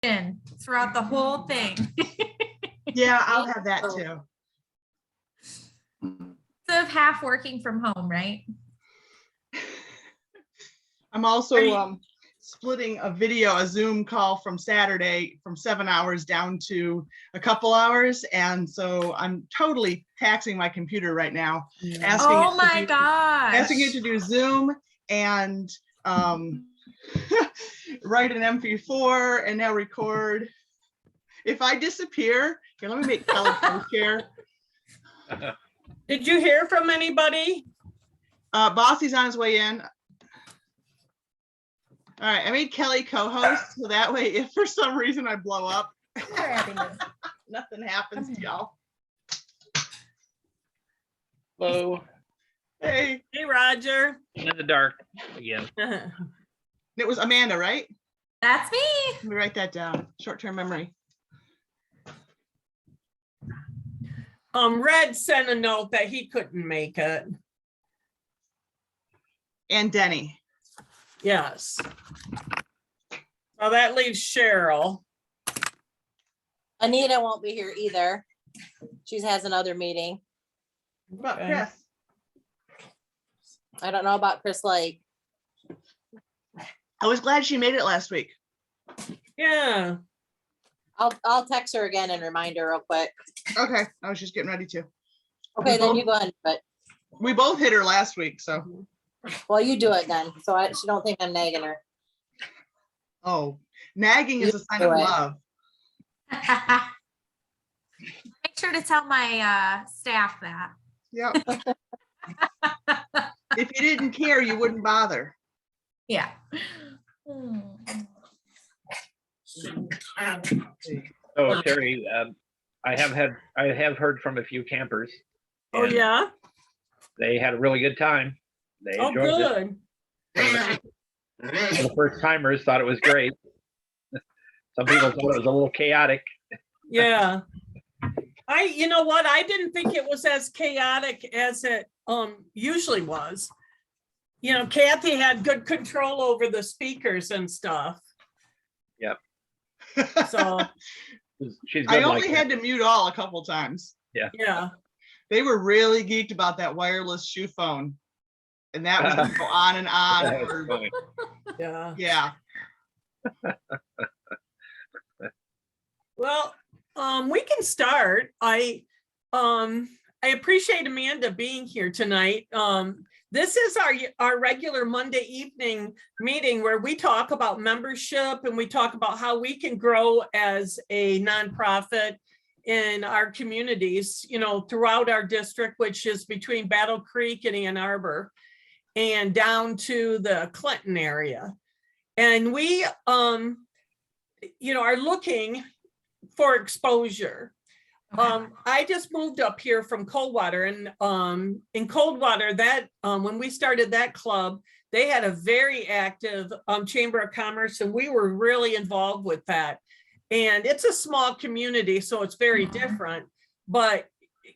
throughout the whole thing. Yeah, I'll have that too. Instead of half working from home, right? I'm also splitting a Zoom call from Saturday from 7 hours down to a couple hours. And so I'm totally taxing my computer right now. Asking Oh my gosh. Asking it to do Zoom and write an MP4 and now record. If I disappear, here, let me make Kelly co-chair. Did you hear from anybody? Bossy's on his way in. All right, I made Kelly co-host, so that way if for some reason I blow up, nothing happens to y'all. Hello. Hey. Hey, Roger. In the dark again. It was Amanda, right? That's me. Let me write that down. Short-term memory. Red sent a note that he couldn't make it. And Denny. Yes. Well, that leaves Cheryl. Anita won't be here either. She has another meeting. What about Okay. Chris? I don't know about Chris Lake. I was glad she made it last week. Yeah. I'll text her again and remind her real quick. Okay, I was just getting ready to. Okay, then you go ahead, but We both hit her last week, so. well, you do it then. So she don't think I'm nagging her. Oh, nagging is a sign of do it. love. Make sure to tell my staff that. Yep. If you didn't care, you wouldn't bother. Yeah. Oh, Terry, I have heard from a few campers. Oh, and yeah. They had a really good time. They Oh, enjoyed good. it. The first timers thought it was great. Some people thought it was a little chaotic. Yeah. You know what? I didn't think it was as chaotic as it usually was. You know, Kathy had good control over the speakers and stuff. Yep. So, She's good I like only that. had to mute all a couple times. yeah. They were really geeked about that wireless shoe phone. And that was gonna go on and on. That was for- funny. Yeah. yeah. Well, we can start. I appreciate Amanda being here tonight. This is our regular Monday evening meeting where we talk about membership and we talk about how we can grow as a nonprofit in our communities, you know, throughout our district, which is between Battle Creek and Ann Arbor and down to the Clinton area. And we, you know, are looking for exposure. I just moved up here from Coldwater, and in Coldwater, that when we started that club, they had a very active Chamber of Commerce, and we were really involved with that. And it's a small community, so it's very different, but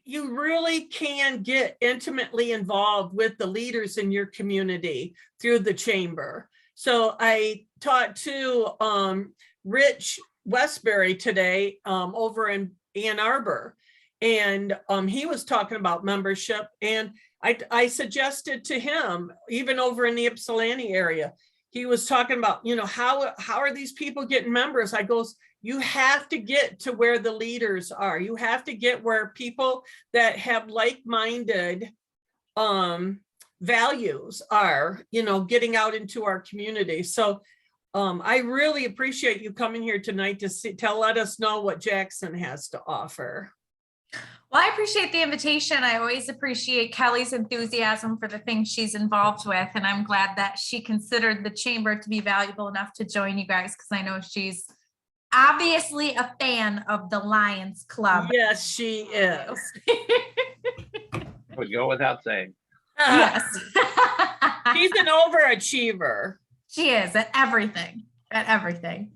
you really can get intimately involved with the leaders in your community through the chamber. So I talked to Rich Westbury today over in Ann Arbor, and he was talking about membership, and I suggested to him, even over in the Ypsilanti area, he was talking about, you know, how are these people getting members? I goes, you have to get to where the leaders are. You have to get where people that have like-minded values are, you know, getting out into our community. So I really appreciate you coming here tonight to let us know what Jackson has to offer. Well, I appreciate the invitation. I always appreciate Kelly's enthusiasm for the things she's involved with. And I'm glad that she considered the chamber to be valuable enough to join you guys, because I know she's obviously a fan of the Lions Club. Yes, she is. Would go without saying. Yes. She's an overachiever. She is at everything, at everything.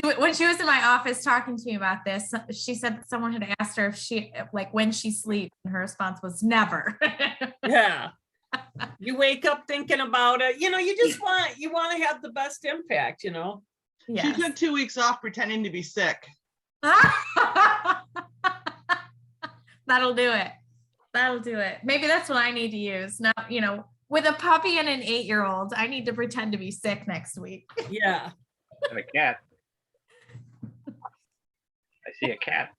When she was in my office talking to me about this, she said that someone had asked her if she, like, when she sleeps, and her response was never. Yeah. You wake up thinking about it. You know, you want to have the best impact, you know? She Yes. took 2 weeks off pretending to be sick. That'll do it. That'll do it. Maybe that's what I need to use. Now, with a puppy and an 8-year-old, I need to pretend to be sick next week. Yeah. And a cat. I see a cat.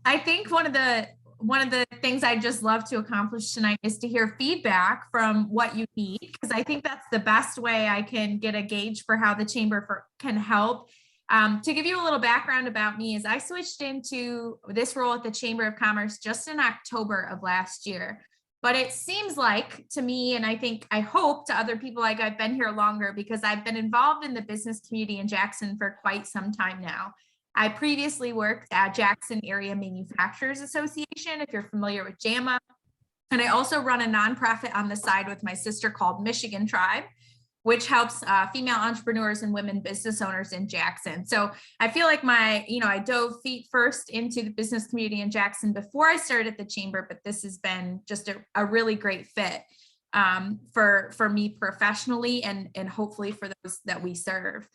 I think one of the things I just love to accomplish tonight is to hear feedback from what you need, because I think that's the best way I can get a gauge for how the chamber can help. To give you a little background about me, is I switched into this role at the Chamber of Commerce just in October of last year. But it seems like to me, and I hope to other people, like I've been here longer because I've been involved in the business community in Jackson for quite some time now. I previously worked at Jackson Area Manufacturers Association, if you're familiar with JAMA. And I also run a nonprofit on the side with my sister called Michigan Tribe, which helps female entrepreneurs and women business owners in Jackson. So I feel like I dove feet first into the business community in Jackson before I started at the chamber, but this has been just a really great fit for me professionally and hopefully for those that we serve.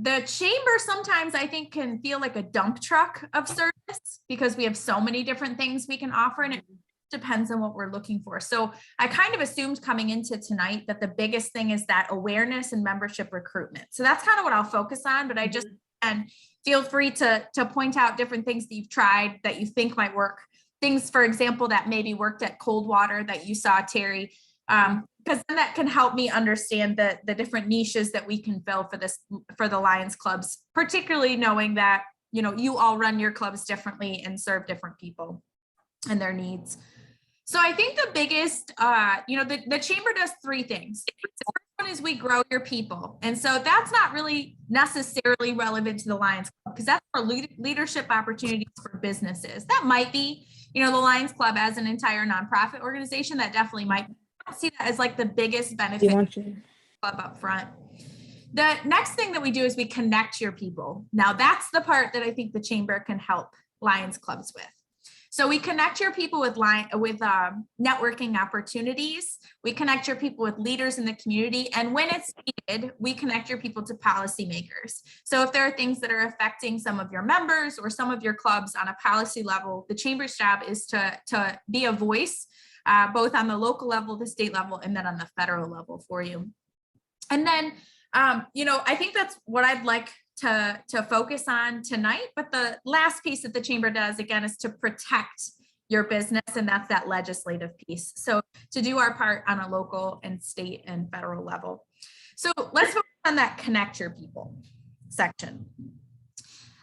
The chamber sometimes I think can feel like a dump truck of service because we have so many different things we can offer, and it depends on what we're looking for. So I kind of assumed coming into tonight that the biggest thing is that awareness and membership recruitment. So that's kind of what I'll focus on, but I just, and feel free to point out different things that you've tried that you think might work. Things, for example, that maybe worked at Coldwater that you saw, Terry, because then that can help me understand the different niches that we can fill for the Lions clubs, particularly knowing that, you all run your clubs differently and serve different people and their needs. So I think the biggest, the chamber does 3 things. The first one is we grow your people. And so that's not really necessarily relevant to the Lions Club because that's for leadership opportunities for businesses. That might be, the Lions Club as an entire nonprofit organization, that definitely might be. I don't see that as like the biggest benefit club up front. The next thing that we do is we connect your people. Now that's the part that I think the chamber can help Lions clubs with. So we connect your people with networking opportunities. We connect your people with leaders in the community. And when it's needed, we connect your people to policymakers. So if there are things that are affecting some of your members or some of your clubs on a policy level, the chamber's job is to be a voice, both on the local level, the state level, and then on the federal level for you. And then, I think that's what I'd like to focus on tonight. But the last piece that the chamber does, again, is to protect your business, and that's that legislative piece. So to do our part on a local and state and federal level. So let's focus on that connect your people section.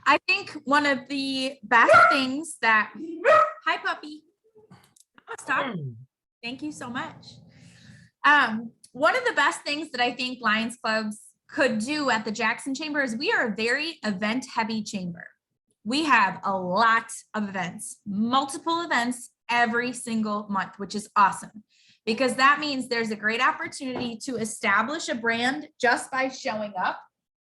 I think one of the best things that, hi puppy, stop. Thank you so much. One of the best things that I think Lions clubs could do at the Jackson Chamber is we are a very event heavy chamber. We have a lot of events, multiple events every single month, which is awesome because that means there's a great opportunity to establish a brand just by showing up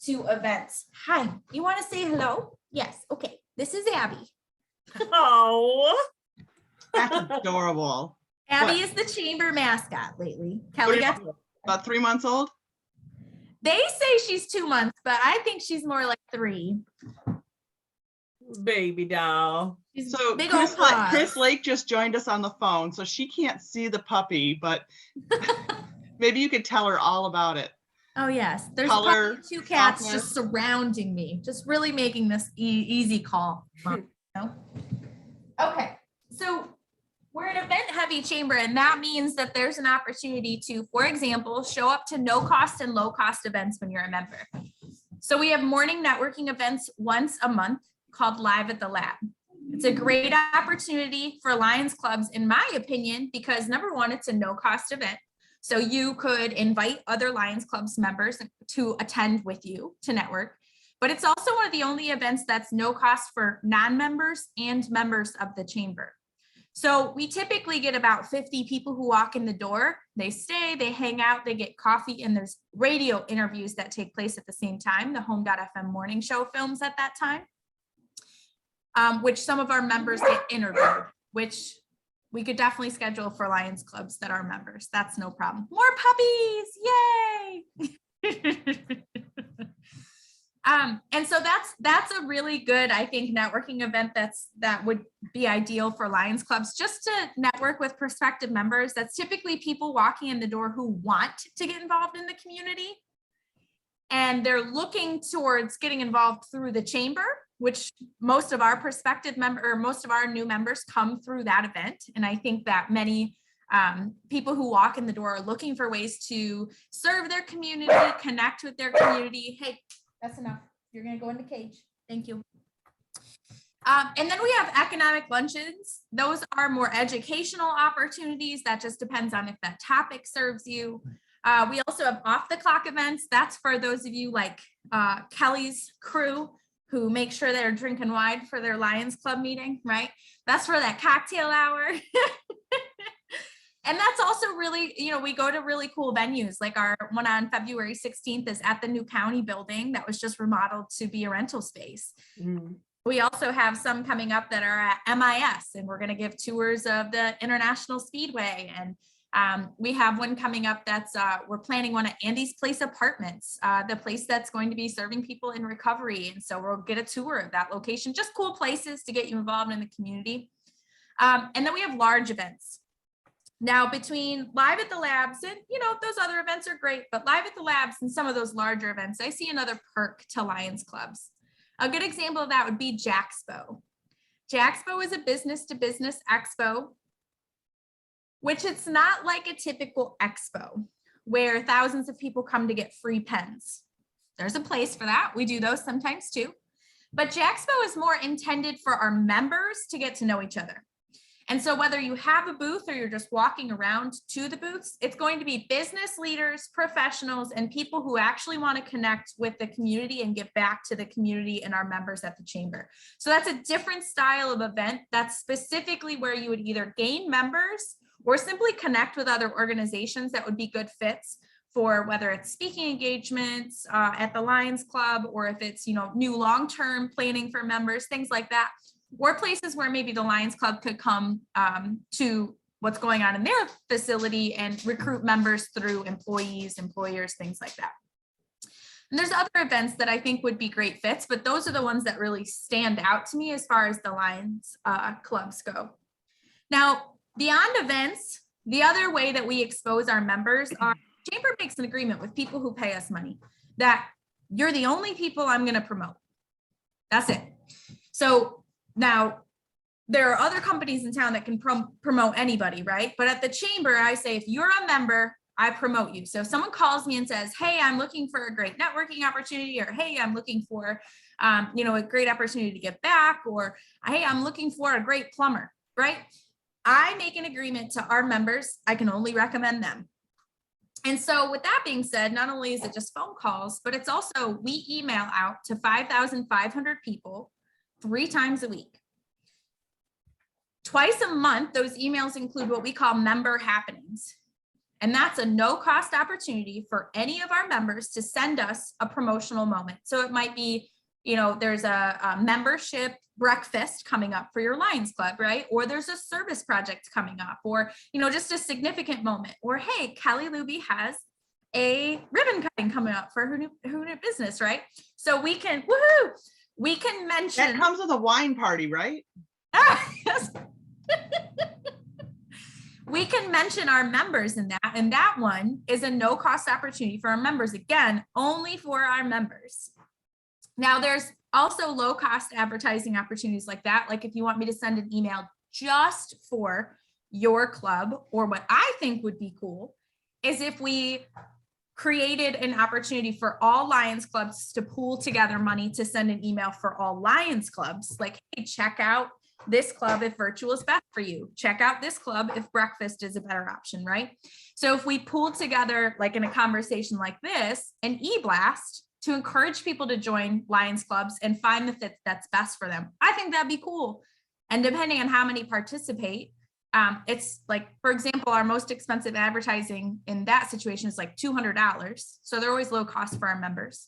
to events. Hi, you want to say hello? Yes. Okay. This is Abby. Oh, That's adorable. Abby What? is the chamber mascot lately. Kelly got About 3 months old? They say she's 2 months, but I think she's more like 3. baby doll. She's So big old Chris paws. Lake just joined us on the phone, so she can't see the puppy, but maybe you could tell her all about it. Oh yes, there's Color, probably 2 cats softness. just surrounding me, just really making this easy call. Okay, so we're an event-heavy chamber, and that means that there's an opportunity to, for example, show up to no-cost and low-cost events when you're a member. So we have morning networking events once a month called Live at the Lab. It's a great opportunity for Lions clubs, in my opinion, because number one, it's a no-cost event. So you could invite other Lions clubs members to attend with you to network. But it's also one of the only events that's no cost for non-members and members of the chamber. So we typically get about 50 people who walk in the door. They stay, they hang out, they get coffee, and there's radio interviews that take place at the same time. The Home.fm morning show films at that time, which some of our members get interviewed, which we could definitely schedule for Lions clubs that are members. That's no problem. More puppies, yay! And so that's a really good, I think, networking event that would be ideal for Lions clubs, just to network with prospective members. That's typically people walking in the door who want to get involved in the community. And they're looking towards getting involved through the chamber, which most of our prospective most of our new members come through that event. And I think that many people who walk in the door are looking for ways to serve their community, connect with their community. Hey, that's enough. You're going to go in the cage. Thank you. And then we have economic luncheons. Those are more educational opportunities. That just depends on if that topic serves you. We also have off the clock events. That's for those of you like Kelly's crew who make sure they're drinking wine for their Lions Club meeting, right? That's for that cocktail hour. And that's also really, we go to really cool venues. Like our one on February 16th is at the new county building that was just remodeled to be a rental space. Mm. We also have some coming up that are at MIS, and we're going to give tours of the International Speedway. And we have one coming up that's, we're planning one at Andy's Place Apartments, the place that's going to be serving people in recovery. And so we'll get a tour of that location, just cool places to get you involved in the community. And then we have large events. Now, between Live at the Labs and, those other events are great, but Live at the Labs and some of those larger events, I see another perk to Lions clubs. A good example of that would be Jaxpo. Jaxpo is a business-to-business expo, which it's not like a typical expo where thousands of people come to get free pens. There's a place for that. We do those sometimes too. But Jaxpo is more intended for our members to get to know each other. And so whether you have a booth or you're just walking around to the booths, it's going to be business leaders, professionals, and people who actually want to connect with the community and give back to the community and our members at the chamber. So that's a different style of event. That's specifically where you would either gain members or simply connect with other organizations that would be good fits for whether it's speaking engagements at the Lions Club, or if it's, new long-term planning for members, things like that. Or places where maybe the Lions Club could come to what's going on in their facility and recruit members through employees, employers, things like that. And there's other events that I think would be great fits, but those are the ones that really stand out to me as far as the Lions clubs go. Now, beyond events, the other way that we expose our members, our chamber makes an agreement with people who pay us money that you're the only people I'm going to promote. That's it. So now, there are other companies in town that can promote anybody, right? But at the chamber, I say, if you're a member, I promote you. So if someone calls me and says, hey, I'm looking for a great networking opportunity, or hey, I'm looking for, a great opportunity to give back, or hey, I'm looking for a great plumber, right? I make an agreement to our members. I can only recommend them. And so with that being said, not only is it just phone calls, but it's also, we email out to 5,500 people 3 times a week. Twice a month, those emails include what we call member happenings. And that's a no-cost opportunity for any of our members to send us a promotional moment. So it might be, there's a membership breakfast coming up for your Lions Club, right? Or there's a service project coming up, or, just a significant moment. Or, hey, Kelly Luby has a ribbon cutting coming up for her new business, right? So we can, woohoo! We can mention. That comes with a wine party, right? Yes. We can mention our members in that. And that one is a no-cost opportunity for our members. Again, only for our members. Now, there's also low-cost advertising opportunities like that. Like if you want me to send an email just for your club, or what I think would be cool is if we created an opportunity for all Lions clubs to pool together money to send an email for all Lions clubs. Like, hey, check out this club if virtual is best for you. Check out this club if breakfast is a better option, right? So if we pool together, like in a conversation like this, an e-blast to encourage people to join Lions clubs and find the fit that's best for them, I think that'd be cool. And depending on how many participate, it's like, for example, our most expensive advertising in that situation is like $200. So they're always low cost for our members.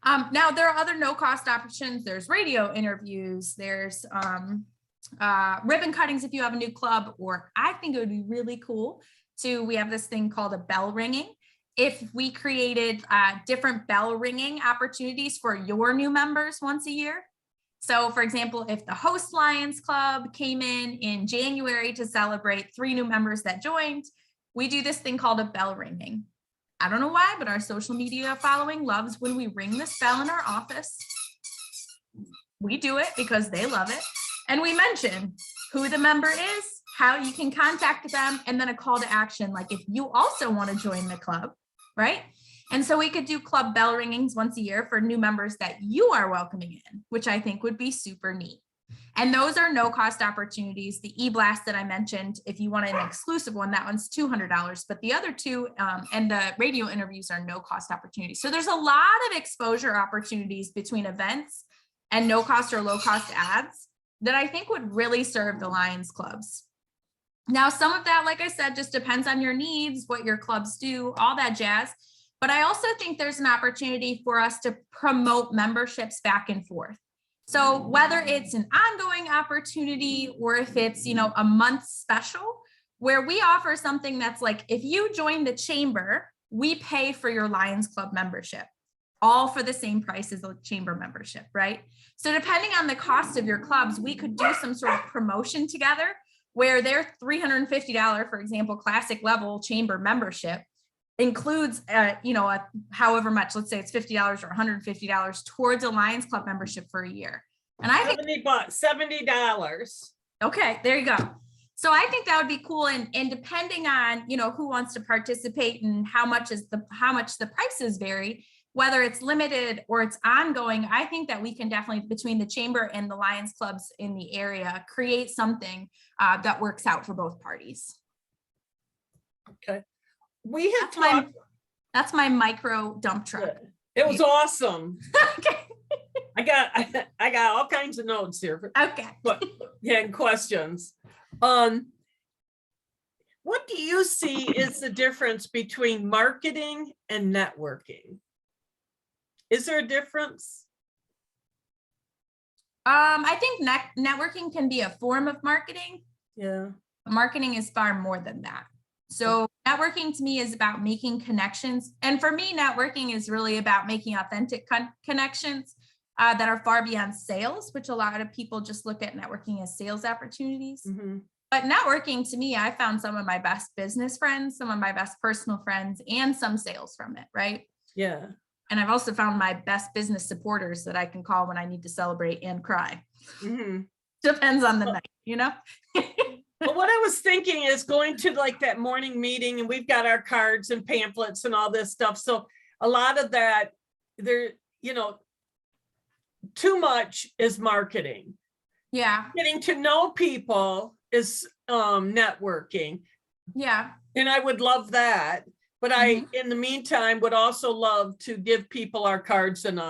Now there are other no cost options. There's radio interviews. There's ribbon cuttings if you have a new club, or I think it would be really cool we have this thing called a bell ringing. if we created different bell ringing opportunities for your new members once a year. So for example, if the host Lions Club came in January to celebrate 3 new members that joined, we do this thing called a bell ringing. I don't know why, but our social media following loves when we ring this bell in our office. We do it because they love it. And we mention who the member is, how you can contact them, and then a call to action, like if you also want to join the club, right? And so we could do club bell ringings once a year for new members that you are welcoming in, which I think would be super neat. And those are no cost opportunities. The e-blast that I mentioned, if you want an exclusive one, that one's $200, but the other 2 and the radio interviews are no cost opportunities. So there's a lot of exposure opportunities between events and no cost or low cost ads that I think would really serve the Lions clubs. Now, some of that, like I said, just depends on your needs, what your clubs do, all that jazz. But I also think there's an opportunity for us to promote memberships back and forth. So whether it's an ongoing opportunity or if it's, a month special where we offer something that's like, if you join the chamber, we pay for your Lions Club membership, all for the same price as a chamber membership, right? So depending on the cost of your clubs, we could do some sort of promotion together where their $350, for example, classic level chamber membership includes, however much, let's say it's $50 or $150 towards a Lions Club membership for a year. And I think $70. Okay, there you go. So I think that would be cool. And depending on, who wants to participate and how much the prices vary, whether it's limited or it's ongoing, I think that we can definitely, between the chamber and the Lions clubs in the area, create something that works out for both parties. Okay. We have talked. That's my micro dump truck. It was awesome. Okay. I got all kinds of notes here. Okay. But and questions. What do you see is the difference between marketing and networking? Is there a difference? I think networking can be a form of marketing. Yeah. Marketing is far more than that. So networking to me is about making connections. And for me, networking is really about making authentic connections that are far beyond sales, which a lot of people just look at networking as sales opportunities. Mm-hmm. But networking to me, I found some of my best business friends, some of my best personal friends, and some sales from it, right? Yeah. And I've also found my best business supporters that I can call when I need to celebrate and cry. Mm-hmm. Depends on the night, But what I was thinking is going to like that morning meeting, and we've got our cards and pamphlets and all this stuff. So a lot of that, too much is marketing. Yeah. Getting to know people is networking. Yeah. And I would love that. But I, in the meantime, would also love to give people our cards and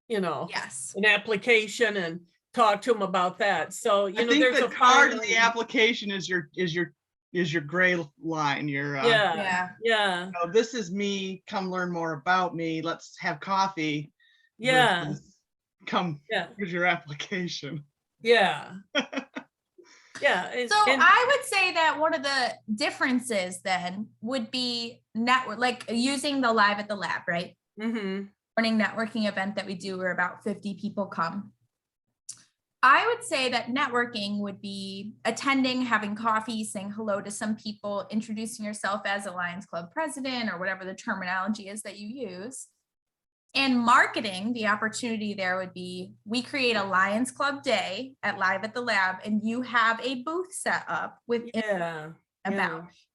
yes, an application and talk to them about that. So, I think there's the card in the application is your gray line. Yeah. This is me. Come learn more about me. Let's have coffee. Yeah. Here's your application. Yeah. Yeah. So I would say that one of the differences then would be like using the Live at the Lab, right? Mm-hmm. Morning networking event that we do where about 50 people come. I would say that networking would be attending, having coffee, saying hello to some people, introducing yourself as a Lions Club president or whatever the terminology is that you use. And marketing, the opportunity there would be, we create a Lions Club day at Live at the Lab, and you have a booth set up with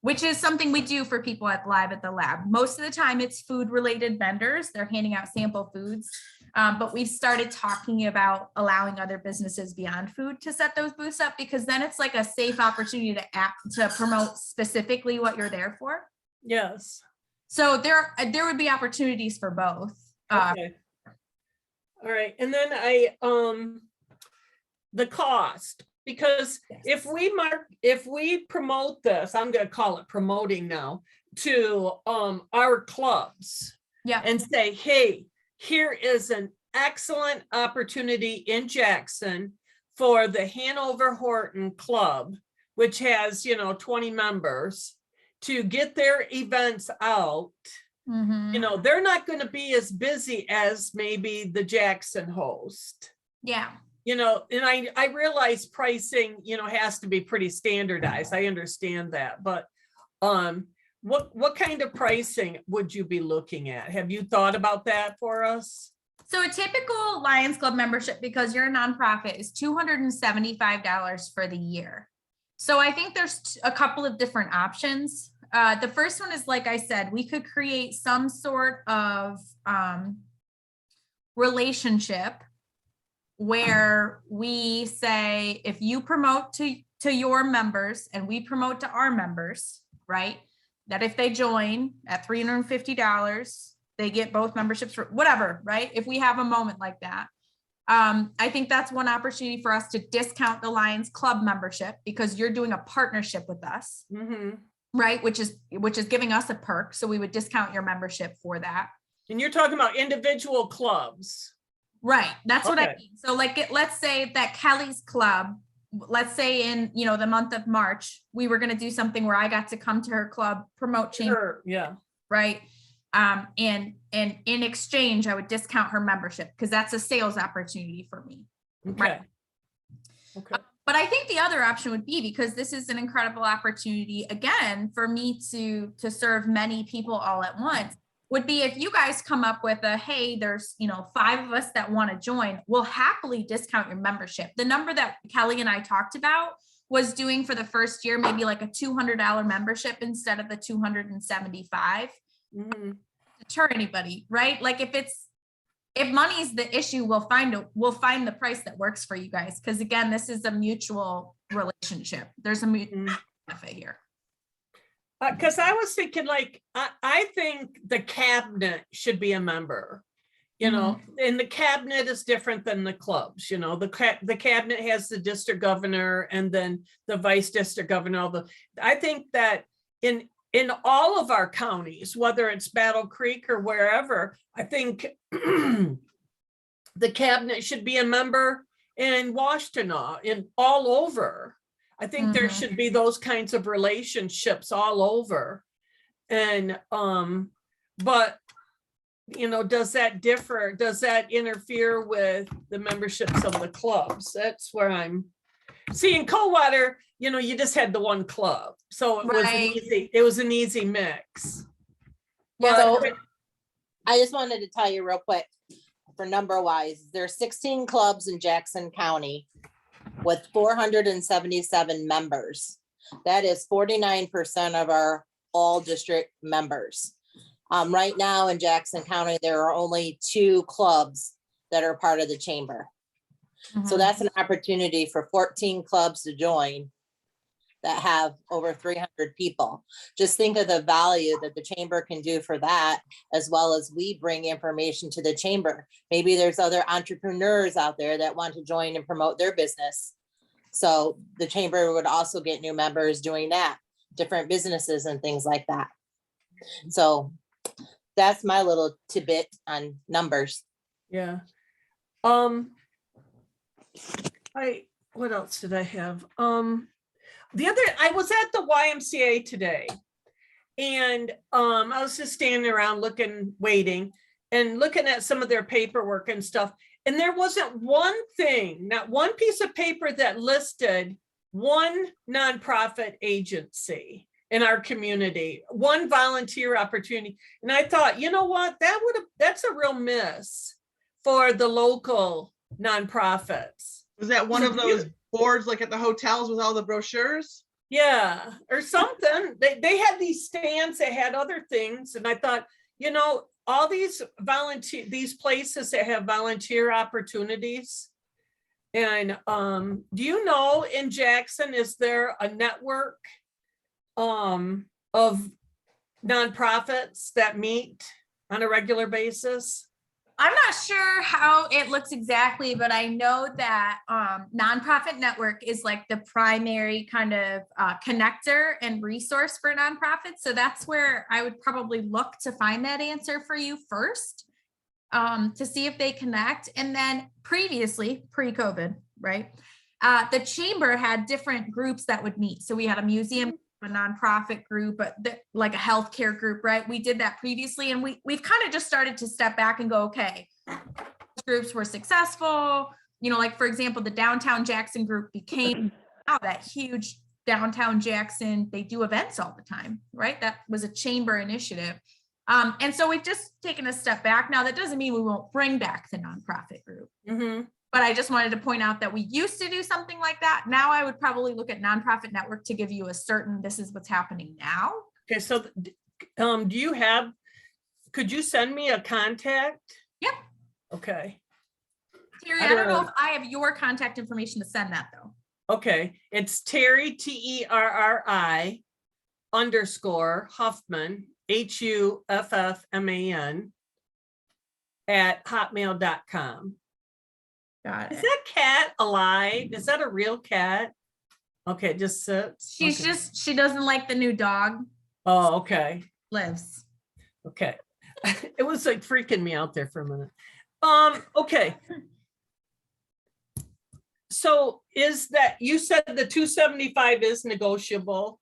which is something we do for people at Live at the Lab. Most of the time it's food related vendors. They're handing out sample foods. But we've started talking about allowing other businesses beyond food to set those booths up, because then it's like a safe opportunity to promote specifically what you're there for. Yes. So there would be opportunities for both. Okay. All right. And then the cost, because if we promote this, I'm going to call it promoting now, to our clubs and say, hey, here is an excellent opportunity in Jackson for the Hanover Horton Club, which has, 20 members, to get their events out Mhm. They're not going to be as busy as maybe the Jackson host. Yeah. And I realize pricing, has to be pretty standardized. I understand that, but what kind of pricing would you be looking at? Have you thought about that for us? So a typical Lions Club membership, because you're a nonprofit, is $275 for the year. So I think there's a couple of different options. The first one is, like I said, we could create some sort of relationship where we say, if you promote to your members and we promote to our members, right? That if they join at $350, they get both memberships for whatever, right? If we have a moment like that. I think that's one opportunity for us to discount the Lions Club membership, because you're doing a partnership with us, right? Which is giving us a perk. So we would discount your membership for that. And you're talking about individual clubs. Right. That's what I Okay. mean. So like, let's say that Kelly's club, let's say in, the month of March, we were going to do something where I got to come to her club, promote chamber, Sure. Yeah. right? And in exchange, I would discount her membership, because that's a sales opportunity for me. Okay. Right. Okay. But I think the other option would be, because this is an incredible opportunity, again, for me to serve many people all at once, would be if you guys come up with a, hey, there's, 5 of us that want to join, we'll happily discount your membership. The number that Kelly and I talked about was doing for the first year, maybe like a $200 membership instead of the $275. Deter anybody, right? Like if money's the issue, we'll find the price that works for you guys. Because again, this is a mutual relationship. There's a mutual benefit here. Because I was thinking, like, I think the cabinet should be a member, and the cabinet is different than the clubs. The cabinet has the district governor and then the vice district governor. I think that in all of our counties, whether it's Battle Creek or wherever, I think the cabinet should be a member in Washtenaw, in all over. I think there should be those kinds of relationships all over. And, but, does that differ? Does that interfere with the memberships of the clubs? That's where I'm seeing Coldwater, you just had the one club. So it was an easy mix. So I just wanted to tell you real quick, for number wise, there's 16 clubs in Jackson County with 477 members. That is 49% of our all district members. Right now in Jackson County, there are only 2 clubs that are part of the chamber. So that's an opportunity for 14 clubs to join that have over 300 people. Just think of the value that the chamber can do for that, as well as we bring information to the chamber. Maybe there's other entrepreneurs out there that want to join and promote their business. So the chamber would also get new members doing that, different businesses and things like that. So that's my little tidbit on numbers. Yeah. What else did I have? I was at the YMCA today, and I was just standing around waiting and looking at some of their paperwork and stuff. And there wasn't one thing, not one piece of paper that listed one nonprofit agency in our community, one volunteer opportunity. And I thought, you know what, that's a real miss for the local nonprofits. Was that one of those boards like at the hotels with all the brochures? Yeah, or something. They had these stands that had other things. And I thought, all these places that have volunteer opportunities. And do you know, in Jackson, is there a network of nonprofits that meet on a regular basis? I'm not sure how it looks exactly, but I know that Nonprofit Network is like the primary kind of connector and resource for nonprofits. So that's where I would probably look to find that answer for you first, to see if they connect. And then previously, pre-COVID, right? The chamber had different groups that would meet. So we had a museum a nonprofit group, but like a healthcare group, right? We did that previously, and we've kind of just started to step back and go, okay, groups were successful. You know, like for example, the downtown Jackson group became now that huge downtown Jackson. They do events all the time, right? That was a chamber initiative. And so we've just taken a step back. Now, that doesn't mean we won't bring back the nonprofit group. But I just wanted to point out that we used to do something like that. Now I would probably look at Nonprofit Network to give you a certain, this is what's happening now. Okay, so could you send me a contact? Yep. Okay. Terry, I don't know if I have your contact information to send that though. Okay, it's Terry, TERRI _ Huffman, HUFFMAN @hotmail.com. Got Is it. that cat alive? Is that a real cat? Okay, just sits. She's Okay. she doesn't like the new dog. Oh, okay. Lives. Okay. It was like freaking me out there for a minute. Okay. So is that, you said the 275 is negotiable?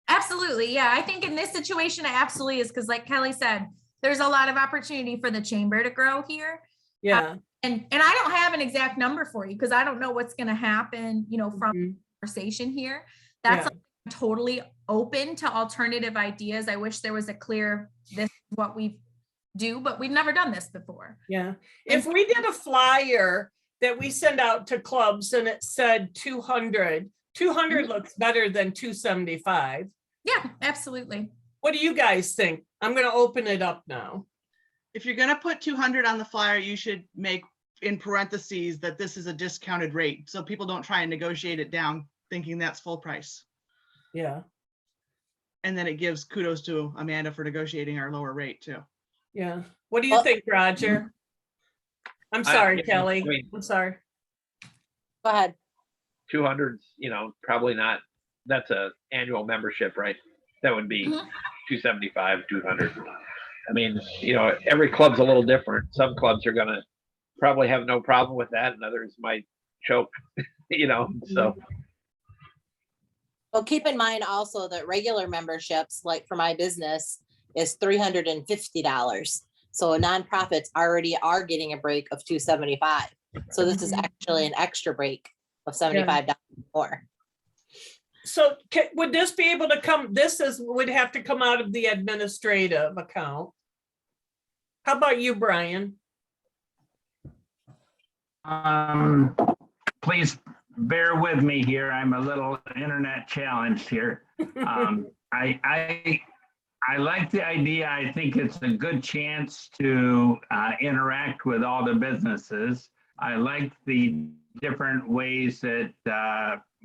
Absolutely. Yeah. I think in this situation, it absolutely is. Cause like Kelly said, there's a lot of opportunity for the chamber to grow here. Yeah. And I don't have an exact number for you because I don't know what's going to happen, you know, from Mhm. conversation here. That's Yeah. totally open to alternative ideas. I wish there was a clear, this is what we do, but we've never done this before. Yeah. If we did a flyer that we send out to clubs and it said 200 looks better than 275. Yeah, absolutely. What do you guys think? I'm going to open it up now. If you're gonna put 200 on the flyer, you should make in parentheses that this is a discounted rate, so people don't try and negotiate it down thinking that's full price. Yeah. And then it gives kudos to Amanda for negotiating our lower rate too. Yeah. What do you Well- think, Roger? I'm sorry, yeah, Kelly. I mean- I'm sorry. Go ahead. 200's, probably not, that's a annual membership, right? That would be Mhm. 275, 200. I mean, every club's a little different. Some clubs are gonna probably have no problem with that, and others might choke, so. Well, keep in mind also that regular memberships, like for my business, is $350. So nonprofits already are getting a break of $275. So this is actually an extra break of $75 more. So would this be able to come, would have to come out of the administrative account? How about you, Brian? Please bear with me here. I'm a little internet challenged here. I like the idea. I think it's a good chance to interact with all the businesses. I like the different ways that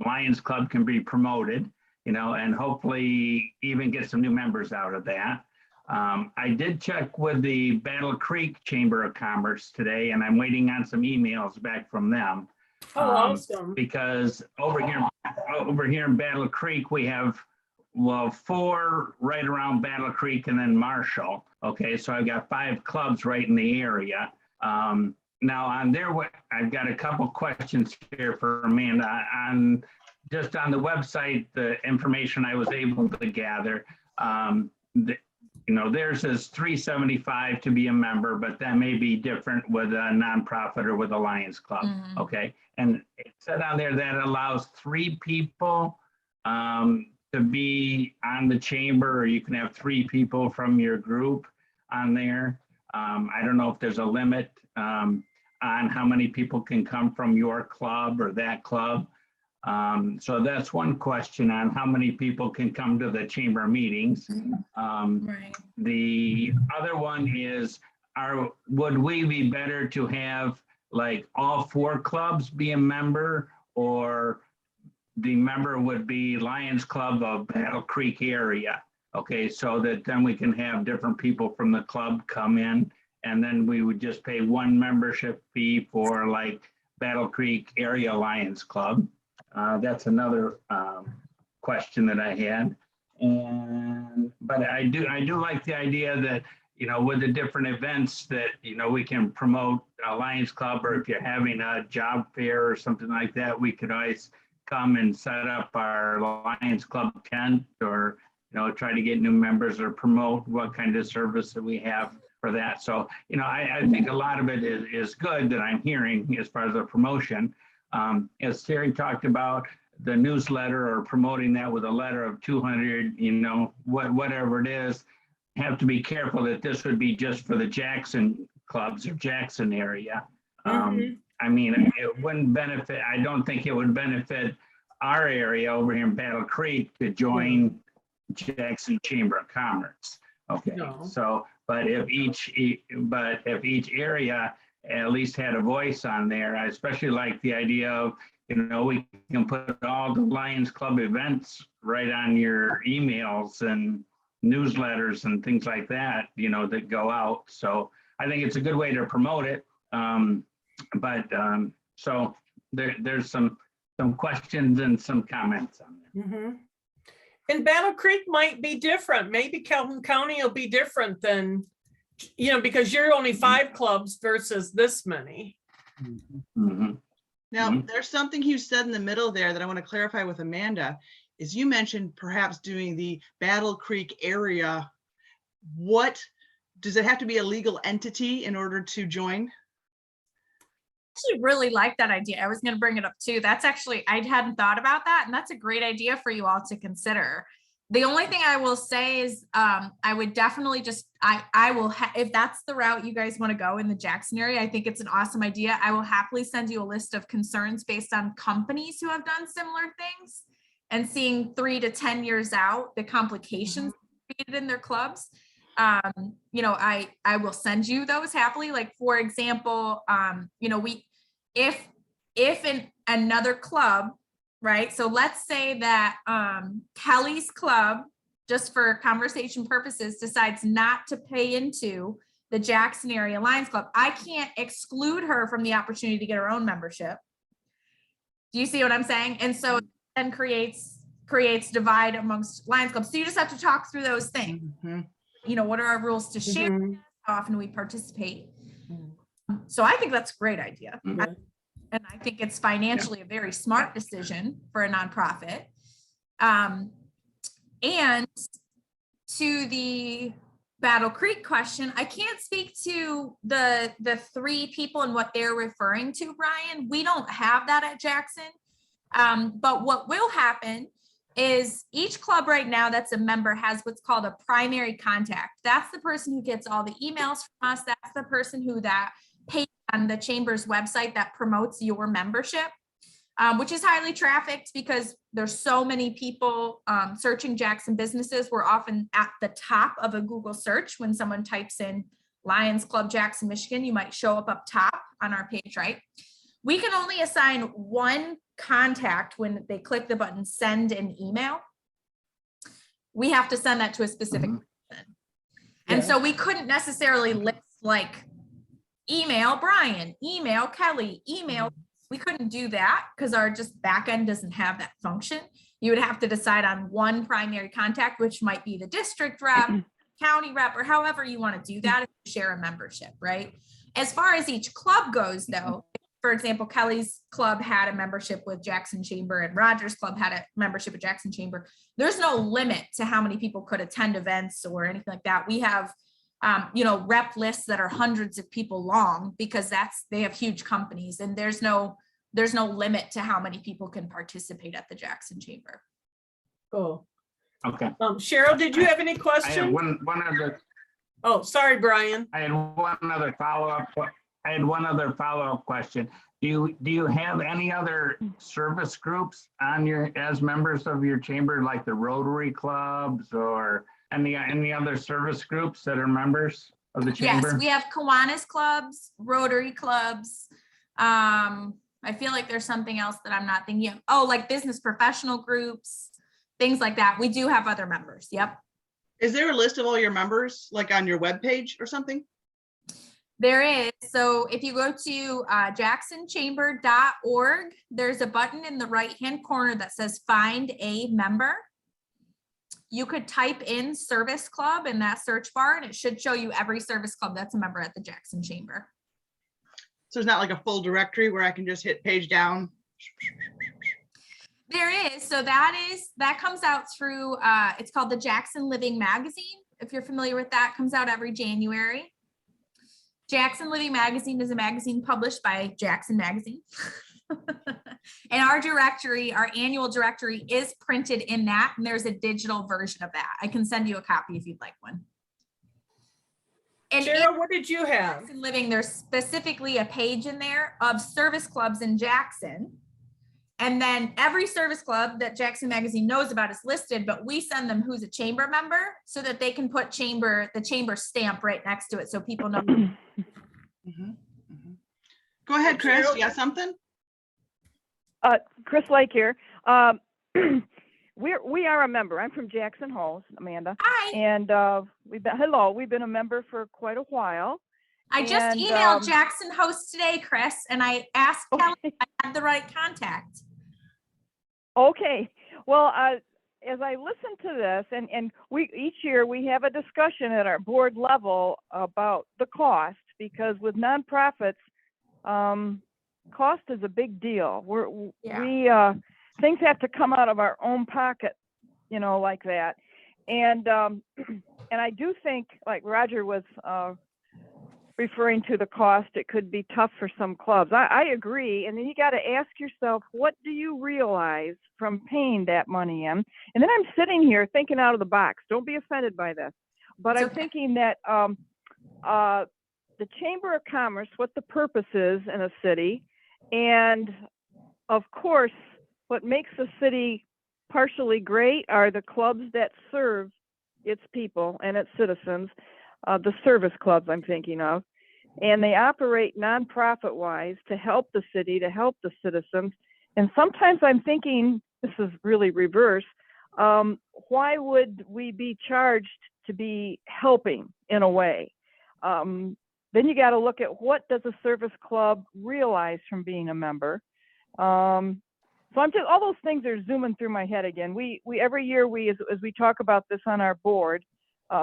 Lions Club can be promoted, and hopefully even get some new members out of that. I did check with the Battle Creek Chamber of Commerce today, and I'm waiting on some emails back from them. Oh, awesome. Because over here in Battle Creek, we have, 4 right around Battle Creek and then Marshall. Okay, so I've got 5 clubs right in the area. Now on their I've got a couple questions here for Amanda. Just on the website, the information I was able to gather, theirs is $375 to be a member, but that may be different with a nonprofit or with a Lions Club. Mhm. Okay, and it said on there that allows 3 people to be on the chamber, or you can have 3 people from your group on there. I don't know if there's a limit on how many people can come from your club or that club. So that's one question on how many people can come to the chamber meetings. Right. The other one is, would we be better to have like all 4 clubs be a member, or the member would be Lions Club of Battle Creek area? Okay, so that then we can have different people from the club come in, and then we would just pay one membership fee for like Battle Creek Area Lions Club. That's another question that I had. But I do like the idea that, with the different events that, we can promote a Lions Club, or if you're having a job fair or something like that, we could always come and set up our Lions Club tent, or, try to get new members or promote what kind of service that we have for that. So, I think a lot of it is good that I'm hearing as far as the promotion. As Terry talked about, the newsletter or promoting that with a letter of 200, whatever it is, have to be careful that this would be just for the Jackson clubs or Jackson area. I mean, it wouldn't benefit, I don't think it would benefit our area over here in Battle Creek to join Jackson Chamber of Commerce. Okay, No. so, but if each area at least had a voice on there, I especially like the idea of, we can put all the Lions Club events right on your emails and newsletters and things like that, that go out. So I think it's a good way to promote it. So there's some questions and some comments on there. And Battle Creek might be different. Maybe Calhoun County will be different than, because you're only 5 clubs versus this many. Now, there's something you said in the middle there that I want to clarify with Amanda, is you mentioned perhaps doing the Battle Creek area. What, does it have to be a legal entity in order to join? I actually really like that idea. I was going to bring it up too. That's actually, I hadn't thought about that. And that's a great idea for you all to consider. The only thing I will say is I would definitely just, I will, if that's the route you guys want to go in the Jackson area, I think it's an awesome idea. I will happily send you a list of concerns based on companies who have done similar things and seeing 3 to 10 years out, the complications created in their clubs. I will send you those happily. Like, for example, if in another club, right? So let's say that Kelly's club, just for conversation purposes, decides not to pay into the Jackson Area Lions Club. I can't exclude her from the opportunity to get her own membership. Do you see what I'm saying? And so then creates divide amongst Lions clubs. So you just have to talk through those things. What are our rules to share? How often do we participate? So I think that's a great idea. And I think it's financially a very smart decision for a nonprofit. And to the Battle Creek question, I can't speak to the 3 people and what they're referring to, Brian. We don't have that at Jackson. But what will happen is each club right now that's a member has what's called a primary contact. That's the person who gets all the emails from us. That's the person who that pays on the chamber's website that promotes your membership, which is highly trafficked because there's so many people searching Jackson businesses. We're often at the top of a Google search. When someone types in Lions Club Jackson, Michigan, you might show up top on our page, right? We can only assign one contact when they click the button, send an email. We have to send that to a specific person. And so we couldn't necessarily list like email Brian, email Kelly, email. We couldn't do that because our just back end doesn't have that function. You would have to decide on one primary contact, which might be the district rep, county rep, or however you want to do that if you share a membership, right? As far as each club goes, though, for example, Kelly's club had a membership with Jackson Chamber and Rogers Club had a membership with Jackson Chamber. There's no limit to how many people could attend events or anything like that. We have, rep lists that are hundreds of people long because they have huge companies, and there's no limit to how many people can participate at the Jackson Chamber. Cool. Okay. Cheryl, did you have any I have questions? one other. Oh, sorry, Brian. I had one other follow-up question. Do you have any other service groups on as members of your chamber, like the Rotary clubs or any other service groups that are members of the chamber? Yes, we have Kiwanis clubs, Rotary clubs. I feel like there's something else that I'm not thinking of. Oh, like business professional groups, things like that. We do have other members. Yep. Is there a list of all your members, like on your webpage or something? There is. So if you go to jacksonchamber.org, there's a button in the right-hand corner that says find a member. You could type in service club in that search bar, and it should show you every service club that's a member at the Jackson Chamber. So it's not like a full directory where I can just hit page down? There is. So that comes out through, it's called the Jackson Living Magazine. If you're familiar with that, comes out every January. Jackson Living Magazine is a magazine published by Jackson Magazine. And our directory, our annual directory is printed in that, and there's a digital version of that. I can send you a copy if you'd like one. And Cheryl, what did you have? Jackson Living, there's specifically a page in there of service clubs in Jackson. And then every service club that Jackson Magazine knows about is listed, but we send them who's a chamber member so that they can put the chamber stamp right next to it so people know. Go ahead, Chris. You got something? Chris Lake here. We are a member. I'm from Jackson Hole, Amanda. Hi. And we've been a member for quite a while. I just emailed Jackson Host today, Chris, and I asked Kelly if I had the right contact. Okay. Well, as I listen to this, and each year we have a discussion at our board level about the cost, because with nonprofits, cost is a big deal. We things have to come out of our own pocket, like that. And I do think, like Roger was referring to the cost, it could be tough for some clubs. I agree. And then you got to ask yourself, what do you realize from paying that money in? And then I'm sitting here thinking out of the box. Don't be offended by this. But I'm thinking that the Chamber of Commerce, what the purpose is in a city, and of course, what makes a city partially great are the clubs that serve its people and its citizens. The service clubs I'm thinking of, and they operate nonprofit wise to help the city, to help the citizens. And sometimes I'm thinking, this is really reverse, why would we be charged to be helping in a way? Then you got to look at, what does a service club realize from being a member? So I'm just, all those things are zooming through my head again. We every year as we talk about this on our board,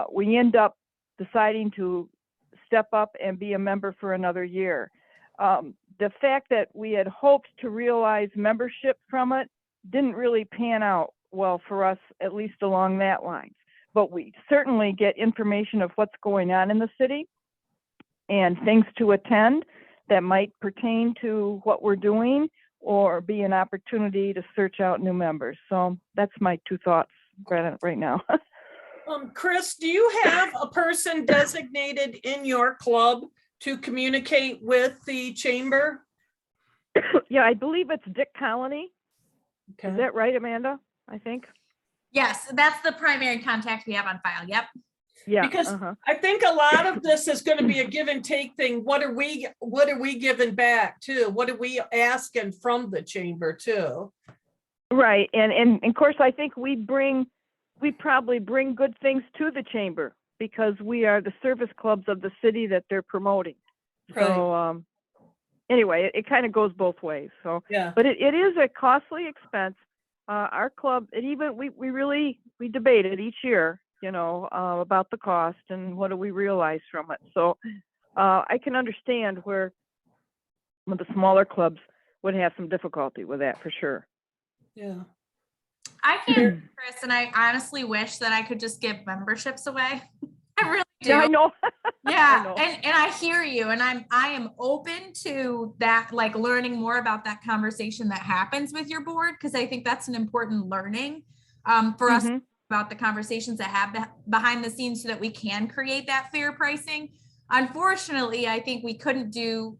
we end up deciding to step up and be a member for another year. The fact that we had hoped to realize membership from it didn't really pan out well for us, at least along that line. But we certainly get information of what's going on in the city and things to attend that might pertain to what we're doing or be an opportunity to search out new members. So that's my two thoughts right now. Chris, do you have a person designated in your club to communicate with the chamber? Yeah, I believe it's Dick Colony. Okay. Is that right, Amanda? I think. Yes, that's the primary contact we have on file. Yep. Yeah. Because I think a lot of this is going to be a give and take thing. What are we giving back too? What are we asking from the chamber too? Right. And of course, I think we probably bring good things to the chamber because we are the service clubs of the city that they're promoting. Right. So anyway, it kind of goes both ways. So yeah, but it is a costly expense. Our club, and even we debate it each year, about the cost and what do we realize from it. So I can understand where the smaller clubs would have some difficulty with that for sure. Yeah. I can't, Chris, and I honestly wish that I could just give memberships away. I really do. Yeah, I know. Yeah, I know. And I hear you, and I am open to that, like learning more about that conversation that happens with your board, because I think that's an important learning for us about the conversations that have behind the scenes so that we can create that fair pricing. Unfortunately, I think we couldn't do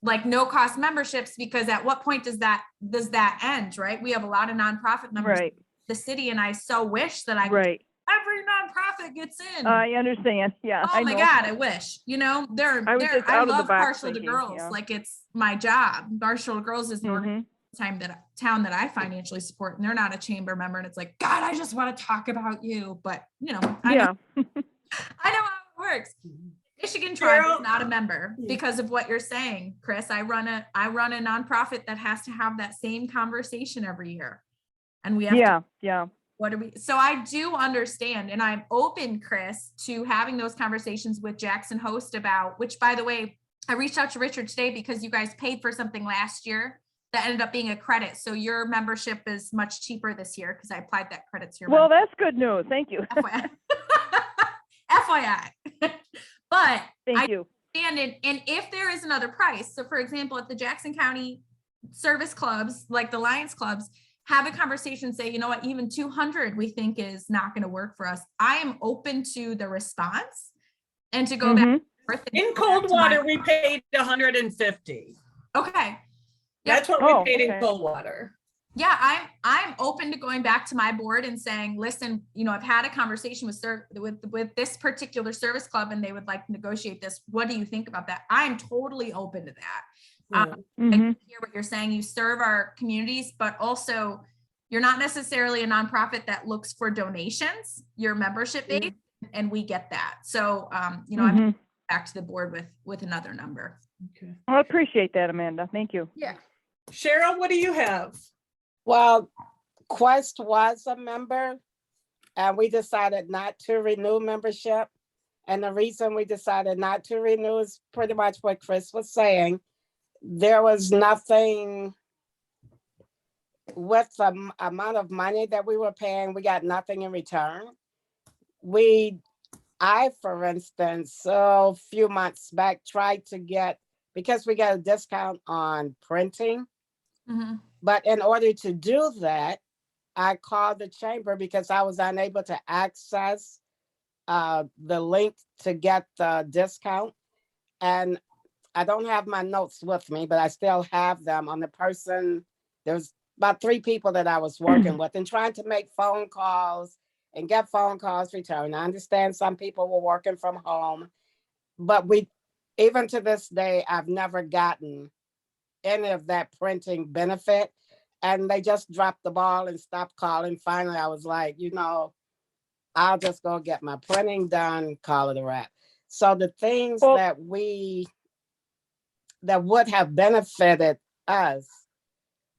like no cost memberships, because at what point does that end, right? We have a lot of nonprofit members in the city, and I so wish that every nonprofit gets in. I understand. Yeah. Oh my God, I wish. I love Partial to Girls. Yeah. Like it's my job. Partial to Girls is the town that I financially support, and they're not a chamber member. And it's like, God, I just want to talk about you, but I know how it works. Michigan Tribe is not a member because of what you're saying, Chris. I run a nonprofit that has to have that same conversation every year, and we have so I do understand, and I'm open, Chris, to having those conversations with Jackson Host about, which, by the way, I reached out to Richard today because you guys paid for something last year that ended up being a credit. So your membership is much cheaper this year because I applied that credit to your Well, membership. that's good news. Thank you. FYI. FYI. But Thank you. and if there is another price, so for example, at the Jackson County service clubs, like the Lions clubs, have a conversation, say, you know what, even 200 we think is not going to work for us. I am open to the response and to go back Mhm. and forth and In go back to my- Coldwater, we paid 150. Okay. That's what Oh, we paid in okay. Coldwater. Yeah, I'm open to going back to my board and saying, listen, you know, I've had a conversation with this particular service club and they would like to negotiate this. What do you think about that? I'm totally open to that. Yeah. I Mhm. hear what you're saying. You serve our communities, but also you're not necessarily a nonprofit that looks for donations, you're membership based, and we get that. So, you know, I'm Mhm. back to the board with another number. Okay. I appreciate that, Amanda. Thank you. Yeah. Cheryl, what do you have? Well, Quest was a member and we decided not to renew membership. And the reason we decided not to renew is pretty much what Chris was saying. There was nothing with the amount of money that we were paying, we got nothing in return. I, for instance, a few months back tried to get, because we got a discount on printing, Mhm. but in order to do that, I called the chamber because I was unable to access the link to get the discount. And I don't have my notes with me, but I still have them on the person. There's about 3 people that I was working with and trying to make phone calls and get phone calls returned. I understand some people were working from home, but even to this day, I've never gotten any of that printing benefit. And they just dropped the ball and stopped calling. Finally, I was like, you know, I'll just go get my printing done, call it a wrap. So the things Well- that would have benefited us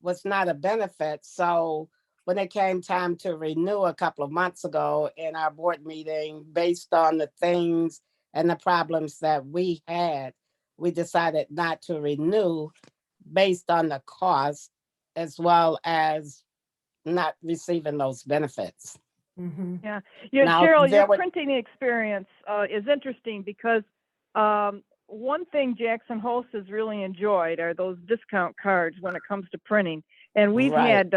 was not a benefit. So when it came time to renew a couple of months ago in our board meeting, based on the things and the problems that we had, we decided not to renew based on the cost as well as not receiving those benefits. Mhm. Yeah, Now, Cheryl, there your were- printing experience is interesting because one thing Jackson Host has really enjoyed are those discount cards when it comes to printing, and we've Right.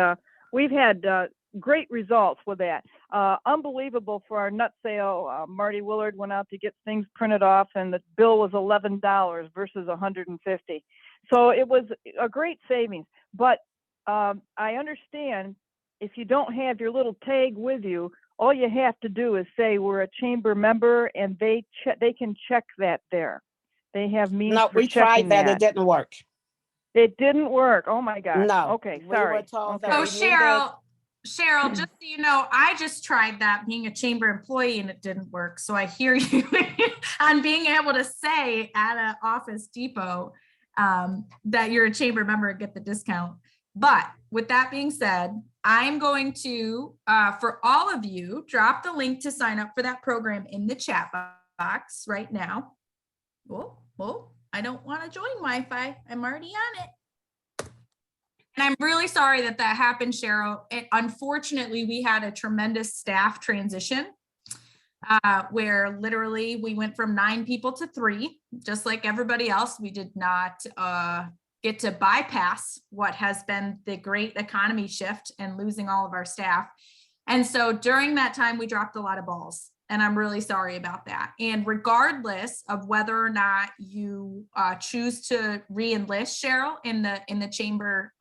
had great results with that. Unbelievable for our nut sale. Marty Willard went out to get things printed off, and the bill was $11 versus $150. So it was a great savings. But I understand if you don't have your little tag with you, all you have to do is say we're a chamber member, and they can check that there. They have means No, for we tried checking that. that. It didn't work. It didn't work. Oh my God. No, Okay, we were sorry. told Okay. that Oh, we needed- Cheryl, just so you know, I just tried that being a chamber employee and it didn't work. So I hear you on being able to say at an Office Depot that you're a chamber member and get the discount. But with that being said, I'm going to, for all of you, drop the link to sign up for that program in the chat box right now. Oh, I don't want to join Wi-Fi. I'm already on it. And I'm really sorry that happened, Cheryl. Unfortunately, we had a tremendous staff transition where literally we went from 9 people to 3, just like everybody else. We did not get to bypass what has been the great economy shift and losing all of our staff. And so during that time, we dropped a lot of balls. And I'm really sorry about that. And regardless of whether or not you choose to re-enlist, Cheryl, in the chamber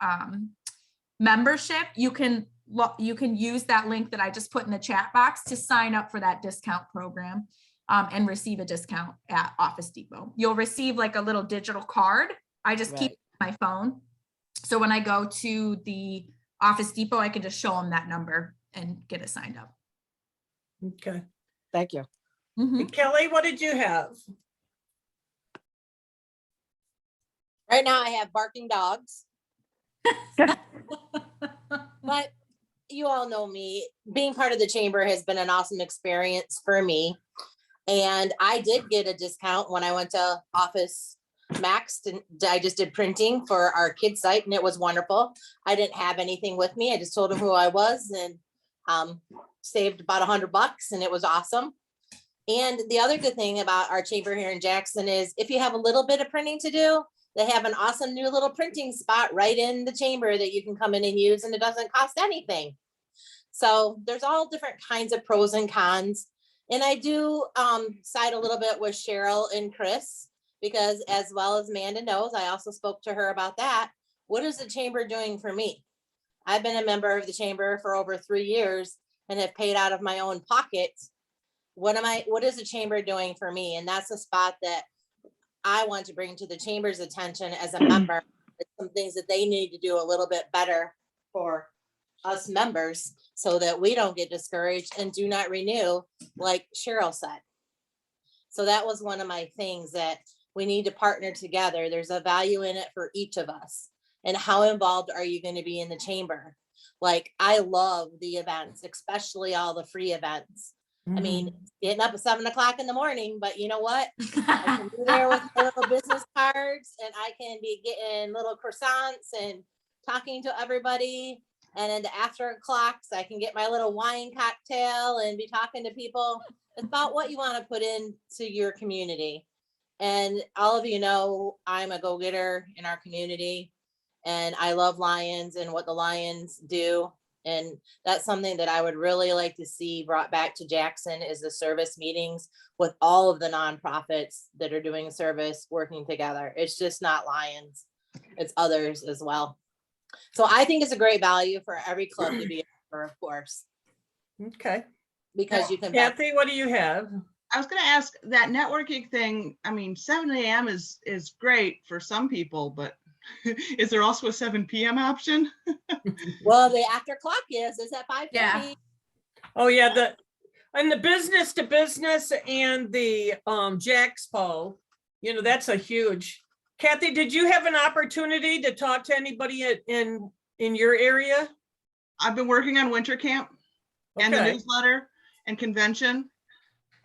membership, you can use that link that I just put in the chat box to sign up for that discount program and receive a discount at Office Depot. You'll receive like a little digital card. I just keep my phone. So when I go to the Office Depot, I can just show them that number and get it signed up. Okay. Thank you. Mhm. Kelly, what did you have? Right now I have barking dogs. But you all know me. Being part of the chamber has been an awesome experience for me. And I did get a discount when I went to Office I just did printing for our kids site and it was wonderful. I didn't have anything with me. I just told them who I was and saved about $100 and it was awesome. And the other good thing about our chamber here in Jackson is if you have a little bit of printing to do, they have an awesome new little printing spot right in the chamber that you can come in and use and it doesn't cost anything. So there's all different kinds of pros and cons. And I do side a little bit with Cheryl and Chris, because as well as Amanda knows, I also spoke to her about that. What is the chamber doing for me? I've been a member of the chamber for over 3 years and have paid out of my own pocket. What is the chamber doing for me? And that's a spot that I want to bring to the chamber's attention as a member. It's some things that they need to do a little bit better for us members so that we don't get discouraged and do not renew, like Cheryl said. So that was one of my things, that we need to partner together. There's a value in it for each of us. And how involved are you going to be in the chamber? Like, I love the events, especially all the free events. I mean, getting up at 7 o'clock in the morning, but you know what? I can be there with my little business cards and I can be getting little croissants and talking to everybody. And then the after o'clocks, I can get my little wine cocktail and be talking to people. It's about what you want to put into your community. And all of you know, I'm a go-getter in our community and I love Lions and what the Lions do. And that's something that I would really like to see brought back to Jackson, is the service meetings with all of the nonprofits that are doing service working together. It's just not Lions, it's others as well. So I think it's a great value for every club to be a member, of course. Okay. Because you can. Kathy, what do you have? I was going to ask that networking thing. I mean, 7 a.m. is great for some people, but is there also a 7 p.m. option? Well, the after clock is at 5:30. Yeah. Oh yeah, the business to business and the Jaxpo, you know, that's a huge. Kathy, did you have an opportunity to talk to anybody in your area? I've been working on winter camp and the Okay. newsletter and convention.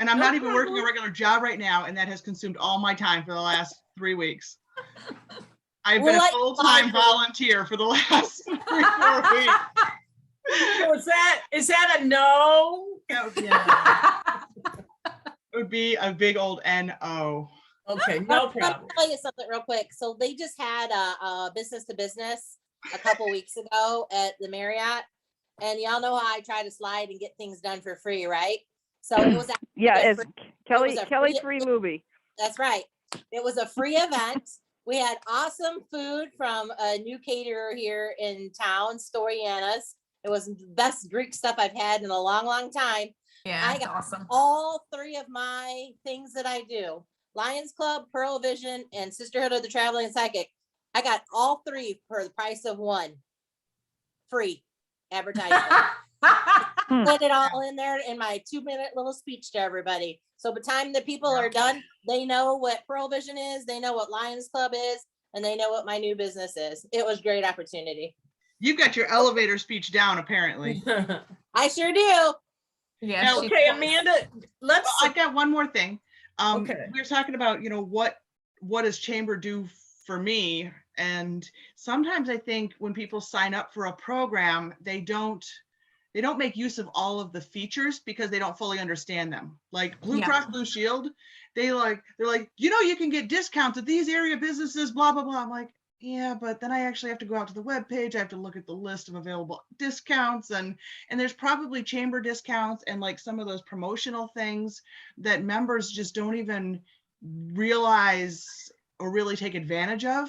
And I'm not even working a regular job right now, and that has consumed all my time for the last 3 weeks. I've been a full-time volunteer for the last 3 or 4 weeks. So is that a no? It would be a big old NO. Okay, no Let me problem. tell you something real quick. So they just had a business to business a couple weeks ago at the Marriott, and y'all know how I try to slide and get things done for free, right? So it was It's a Kelly Free Movie. That's right. It was a free event. We had awesome food from a new caterer here in town, Storiana's. It was the best Greek stuff I've had in a long, long time. Yeah, I that's got awesome. all 3 of my things that I do: Lions Club, Pearl Vision, and Sisterhood of the Traveling Psychic. I got all 3 for the price of 1. Free advertising. Put it all in there in my 2-minute little speech to everybody. So by the time the people are done, they know what Pearl Vision is, they know what Lions Club is, and they know what my new business is. It was a great opportunity. You've got your elevator speech down, apparently. I sure do. Yeah. Now, she Okay, does. Amanda, let's. I've got one more thing. Okay. We were talking about, you know, what does chamber do for me? And sometimes I think when people sign up for a program, they don't make use of all of the features because they don't fully understand them. Like Blue Cross Blue Shield, they're like, you know, you can get discounts at these area businesses, blah, blah, blah. I'm like, yeah, but then I actually have to go out to the webpage. I have to look at the list of available discounts, and there's probably chamber discounts and like some of those promotional things that members just don't even realize or really take advantage of.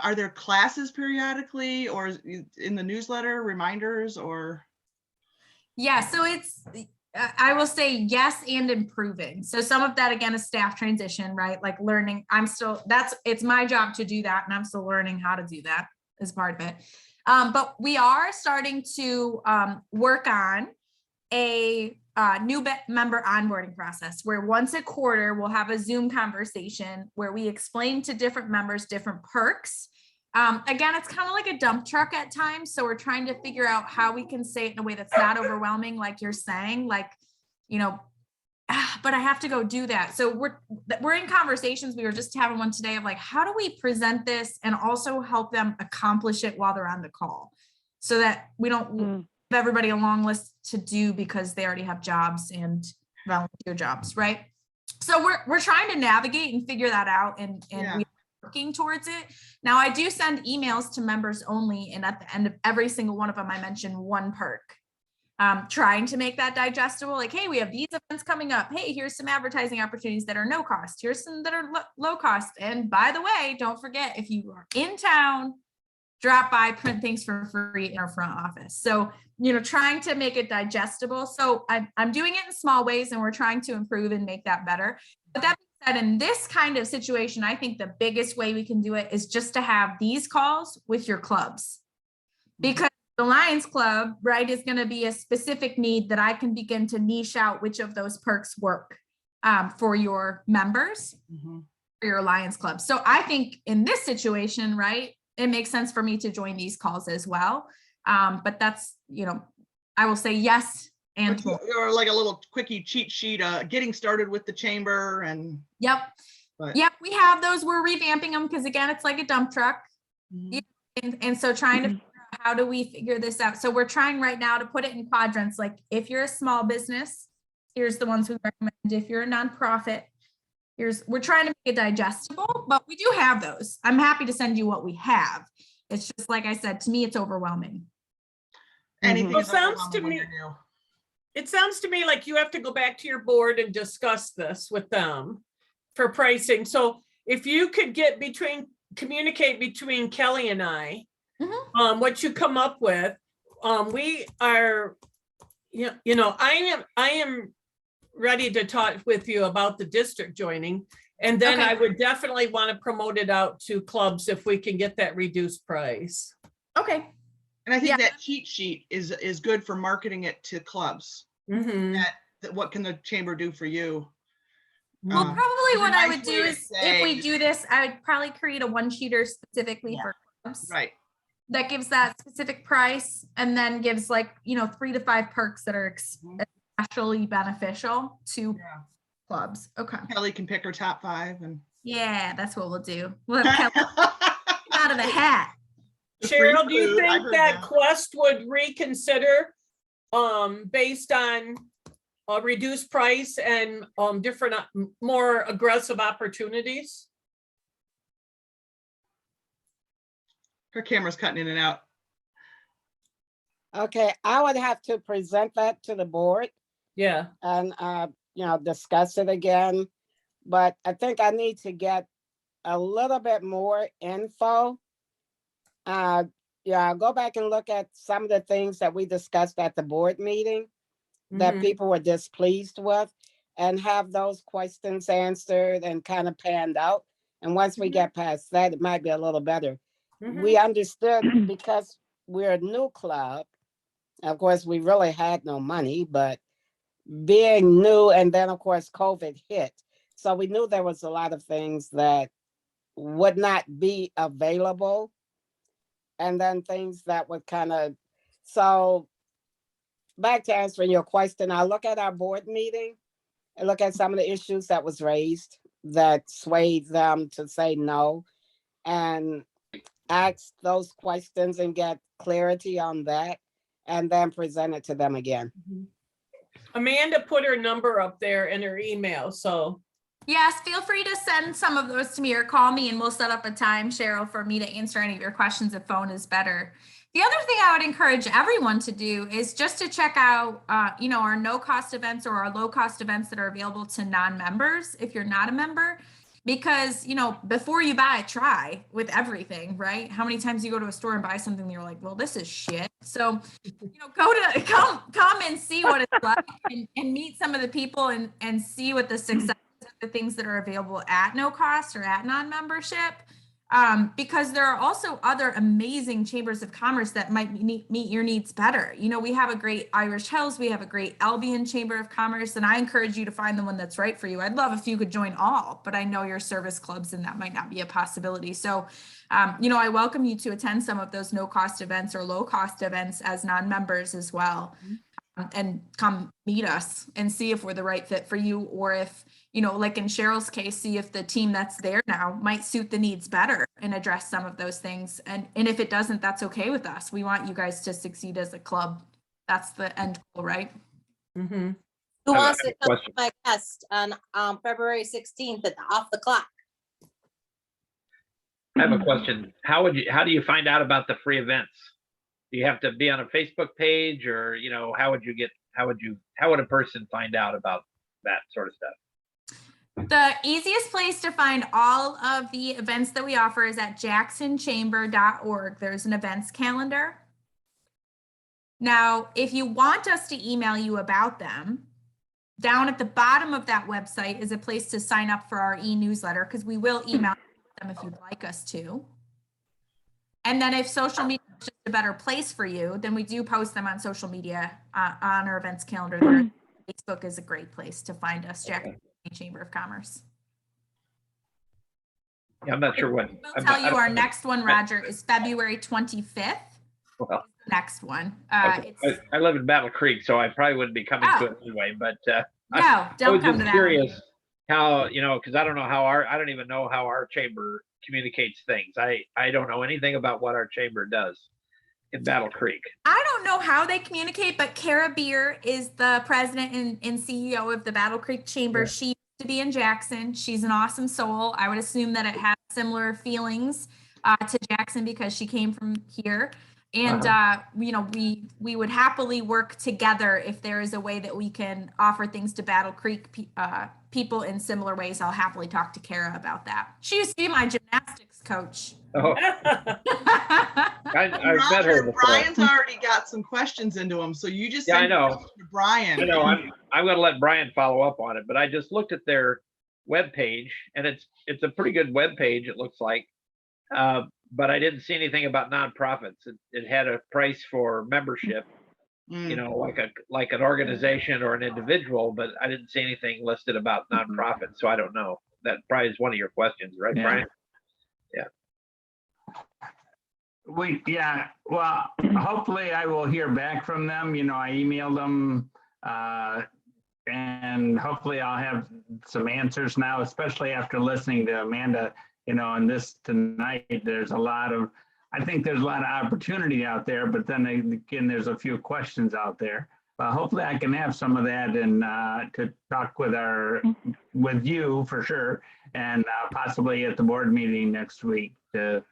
Are there classes periodically or in the newsletter reminders or? Yeah, so I will say yes and improving. So some of that again is staff transition, right? Like learning, it's my job to do that and I'm still learning how to do that as part of it. But we are starting to work on a new member onboarding process where once a quarter we'll have a Zoom conversation where we explain to different members different perks. Again, it's kind of like a dump truck at times. So we're trying to figure out how we can say it in a way that's not overwhelming, like you're saying, like, you know, but I have to go do that. So we're in conversations. We were just having one today of like, how do we present this and also help them accomplish it while they're on the call, so that we don't give everybody a long list to do because they already have jobs and volunteer jobs, right? So we're trying to navigate and figure that out, and we're working towards it. Now I do send emails to members only, and at the end of every single one of them, I mention one perk. Trying to make that digestible, like, hey, we have these events coming up. Hey, here's some advertising opportunities that are no cost. Here's some that are low cost. And by the way, don't forget, if you are in town, drop by, print things for free in our front office. So, trying to make it digestible. So I'm doing it in small ways, and we're trying to improve and make that better. But that being said, in this kind of situation, I think the biggest way we can do it is just to have these calls with your clubs, because the Lions Club, right, is going to be a specific need that I can begin to niche out which of those perks work for your members, for your Lions Club. So I think in this situation, right, it makes sense for me to join these calls as well. But that's, I will say yes and more. Or like a little quickie cheat sheet, getting started with the chamber and. Yep. We have those. We're revamping them because, again, it's like a dump truck. And so trying to how do we figure this out? So we're trying right now to put it in quadrants. Like, if you're a small business, here's the ones we recommend. If you're a nonprofit, we're trying to make it digestible, but we do have those. I'm happy to send you what we have. It's just, like I said, to me, it's overwhelming. Anything Well, is overwhelming. it sounds to me like you have to go back to your board and discuss this with them for pricing. So if you could communicate between Kelly and I, what you come up with, we are, I am ready to talk with you about the district joining. And then I would definitely want to promote it out to clubs if we can get that reduced price. Okay. And I think that cheat sheet is good for marketing it to clubs. That what can the chamber do for you? Well, probably what I would do is, if we do this, I would probably create a one-sheeter specifically for clubs. Right. That gives that specific price, and then gives 3 to 5 perks that are especially beneficial to clubs. Okay. Kelly can pick her top 5 and. Yeah, that's what we'll do. We'll have Kelly out of the hat. Cheryl, do you think that Quest would reconsider based on a reduced price and different, more aggressive opportunities? Her camera's cutting in and out. Okay, I would have to present that to the board. Yeah. And, discuss it again. But I think I need to get a little bit more info. I'll go back and look at some of the things that we discussed at the board meeting that people were displeased with, and have those questions answered and kind of panned out. And once we get past that, it might be a little better. We understood, because we're a new club. Of course, we really had no money, but being new, and then of course COVID hit. So we knew there was a lot of things that would not be available. And then things that would so back to answering your question, I look at our board meeting and look at some of the issues that was raised that swayed them to say no, and ask those questions and get clarity on that, and then present it to them again. Amanda put her number up there in her email, so. Yes, feel free to send some of those to me or call me, and we'll set up a time, Cheryl, for me to answer any of your questions if phone is better. The other thing I would encourage everyone to do is just to check out, our no-cost events or our low-cost events that are available to non-members if you're not a member. Because, before you buy, try with everything, right? How many times you go to a store and buy something and you're like, well, this is shit. So, come and see what it's like and meet some of the people and see what the success of the things that are available at no cost or at non-membership. Because there are also other amazing chambers of commerce that might meet your needs better. We have a great Irish Hills, we have a great Albion Chamber of Commerce, and I encourage you to find the one that's right for you. I'd love if you could join all, but I know your service clubs and that might not be a possibility. So, I welcome you to attend some of those no-cost events or low-cost events as non-members as well. and come meet us and see if we're the right fit for you, or if, you know, like in Cheryl's case, see if the team that's there now might suit the needs better and address some of those things. And if it doesn't, that's okay with us. We want you guys to succeed as a club. That's the end goal, right? Mhm. Who I have wants a to come to question. my guest on February 16th at Off the Clock? I have a question. How do you find out about the free events? Do you have to be on a Facebook page, or, you know, how would a person find out about that sort of stuff? The easiest place to find all of the events that we offer is at jacksonchamber.org. There's an events calendar. Now, if you want us to email you about them, down at the bottom of that website is a place to sign up for our e-newsletter, because we will email them if you'd like us to. And then if social media is just a better place for you, then we do post them on social media on our events calendar there. Facebook is a great place to find us, Jackson County Chamber of Commerce. Yeah, I'm not sure when. We'll tell you our next one, Roger, is February 25th. Well, Next one. okay. I live in Battle Creek, so I probably wouldn't be coming to it anyway, but No, I don't was come to just that. curious how, you know, because I don't even know how our chamber communicates things. I don't know anything about what our chamber does in Battle Creek. I don't know how they communicate, but Kara Beer is the president and CEO of the Battle Creek Chamber. Yeah. She used to be in Jackson. She's an awesome soul. I would assume that it has similar feelings to Jackson because she came from here. And, you know, we would happily work together if there is a way that we can offer things to Battle Creek people in similar ways. I'll happily talk to Kara about that. She used to be my gymnastics coach. Oh, I've met her Roger, before. Brian's already got some questions into him, so you just Yeah, I send know. questions to Brian. I know. I'm going to let Brian follow up on it, but I just looked at their webpage, and it's a pretty good webpage. It looks like, but I didn't see anything about nonprofits. It had a price for membership, you know, like an organization or an individual, but I didn't see anything listed about nonprofits. So I don't know. That probably is one of your questions, right, Yeah. Brian? Well, hopefully I will hear back from them. You know, I emailed them, and hopefully I'll have some answers now, especially after listening to Amanda, you know, and this tonight. I think there's a lot of opportunity out there, but then again, there's a few questions out there. But hopefully I can have some of that and to talk with you for sure, and possibly at the board meeting next week to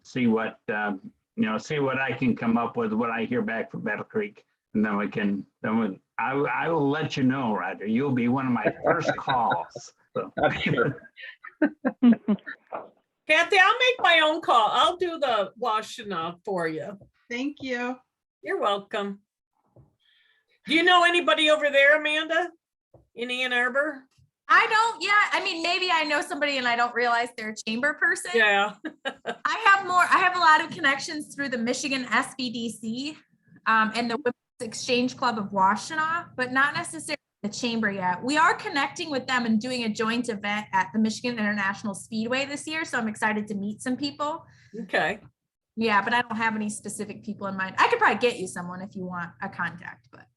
see what I can come up with, what I hear back from Battle Creek, and then I will let you know, Roger. You'll be one of my first calls. So. I'm sure. Kathy, I'll make my own call. I'll do the Washtenaw for you. Thank you. You're welcome. Do you know anybody over there, Amanda, in Ann Arbor? I don't yet. I mean, maybe I know somebody and I don't realize they're a chamber person. Yeah. I have a lot of connections through the Michigan SBDC and the Women's Exchange Club of Washtenaw, but not necessarily the chamber yet. We are connecting with them and doing a joint event at the Michigan International Speedway this year. So I'm excited to meet some people. Okay. Yeah, but I don't have any specific people in mind. I could probably get you someone if you want a contact, but.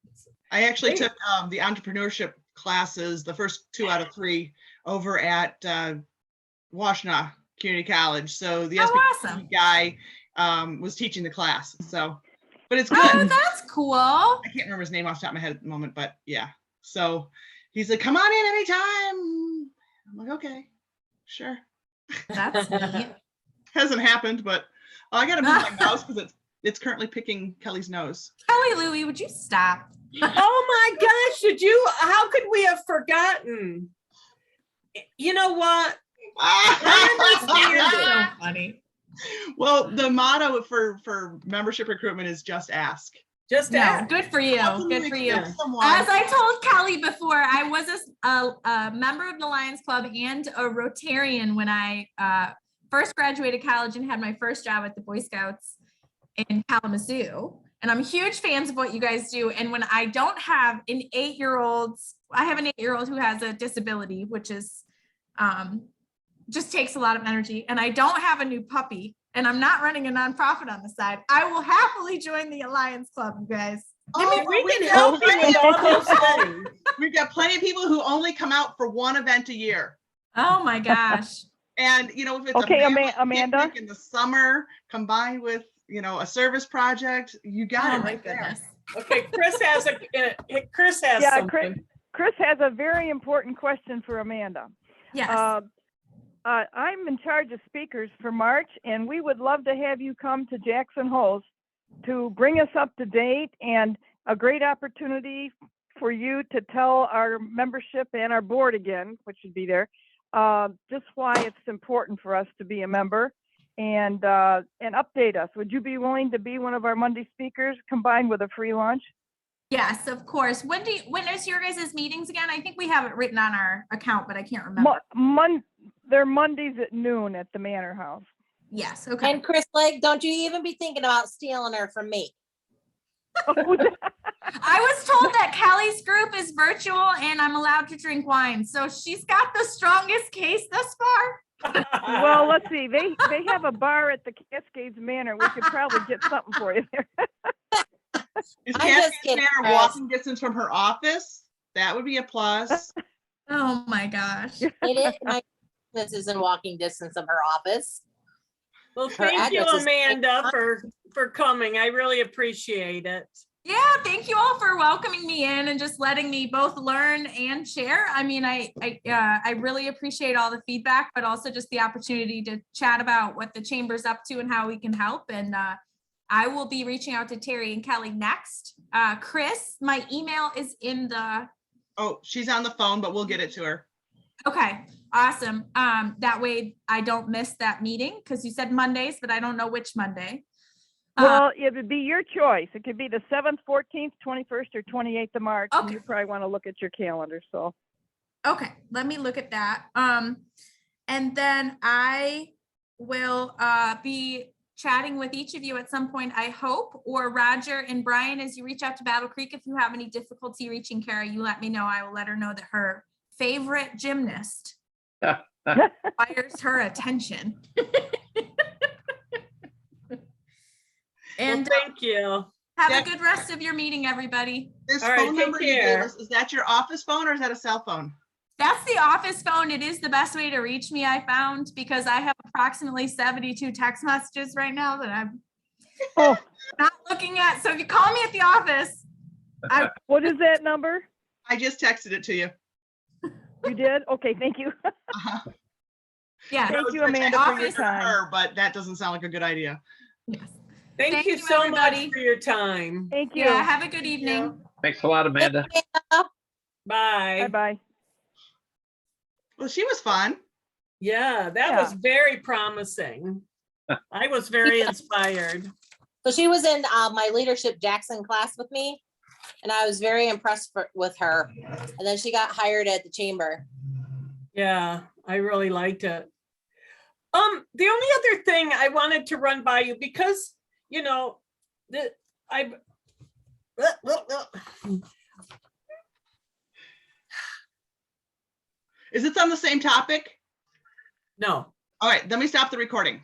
I actually took the entrepreneurship classes, the first 2 out of 3 over at Washtenaw Community College. So the awesome. guy was teaching the class. So, but it's good. Oh, that's cool. I can't remember his name off the top of my head at the moment, but yeah. So he's like, come on in anytime. I'm like, okay, sure. That's neat. Hasn't happened, but I got to move my mouse because it's currently picking Kelly's nose. Kelly Louie, would you stop? Oh my gosh, how could we have forgotten? You know what? So funny. Well, the motto for membership recruitment is just ask. Just ask. Good for you. How can Good for you. accept someone? As I told Kelly before, I was a member of the Lions Club and a Rotarian when I first graduated college and had my first job at the Boy Scouts in Kalamazoo. And I'm huge fans of what you guys do. And when I don't have an 8-year-old, I have an 8-year-old who has a disability, which is just takes a lot of energy. And I don't have a new puppy and I'm not running a nonprofit on the side. I will happily join the Alliance Club, you guys. Oh, We can got help you plenty with of all those people. things. We've got plenty of people who only come out for one event a year. Oh, my gosh. And, you know, if it's Okay, a family Amanda? picnic in the summer combined with, you know, a service project, you got Oh, it my right there. goodness. Okay, Chris has Yeah, something. Chris has a very important question for Amanda. Yes. I'm in charge of speakers for March, and we would love to have you come to Jackson Hole to bring us up to date, and a great opportunity for you to tell our membership and our board again, which should be there, just why it's important for us to be a member and update us. Would you be willing to be one of our Monday speakers combined with a free lunch? Yes, of course. When is your guys' meetings again? I think we have it written on our account, but I can't remember. They're Mondays at noon at the Manor House. Yes, okay. And Chris Lake, don't you even be thinking about stealing her from me. I was told that Kelly's group is virtual and I'm allowed to drink wine. So she's got the strongest case thus far. Well, let's see. They have a bar at the Cascades Manor. We could probably get something for you there. Is I'm just Cascade kidding, Manor Chris. walking distance from her office? That would be a plus. Oh my gosh. It is, my business is in walking distance of her office. Well, Her thank you, address is- Amanda, for coming. I really appreciate it. Yeah, thank you all for welcoming me in and just letting me both learn and share. I mean, I really appreciate all the feedback, but also just the opportunity to chat about what the chamber's up to and how we can help. And I will be reaching out to Terry and Kelly next. Chris, my email is in the. Oh, she's on the phone, but we'll get it to her. Okay, awesome. That way I don't miss that meeting because you said Mondays, but I don't know which Monday. Well, it would be your choice. It could be the 7th, 14th, 21st, or 28th of March. And Okay. you probably want to look at your calendar. So, Okay, let me look at that. And then I will be chatting with each of you at some point, I hope, or Roger and Brian, as you reach out to Battle Creek, if you have any difficulty reaching Kara, you let me know. I will let her know that her favorite gymnast requires her attention. And Well, thank you. have Yeah. a good rest of your meeting, everybody. This All right, phone take number you gave care. us, is that your office phone or is that a cell phone? That's the office phone. It is the best way to reach me, I found, because I have approximately 72 text messages right now that I'm oh, not looking at. So if you call me at the office, what is that number? I just texted it to you. You did? Okay, thank you. Uh-huh. yeah. Thank I was you, gonna Amanda, text for your it to time. her, but that doesn't sound like a good idea. Yes. Thank Thank you you, so everybody. much for your time. Thank you. Yeah. Have a good Thank evening. you. Thanks a lot, Amanda. Bye. Bye-bye. Well, she was fun. Yeah, that Yeah. was very promising. I was very inspired. So she was in my leadership Jackson class with me, and I was very impressed with her. And then she got hired at the chamber. Yeah, I really liked it. The only other thing I wanted to run by you, because, you know, Is this on the same topic? no. All right, let me stop the recording.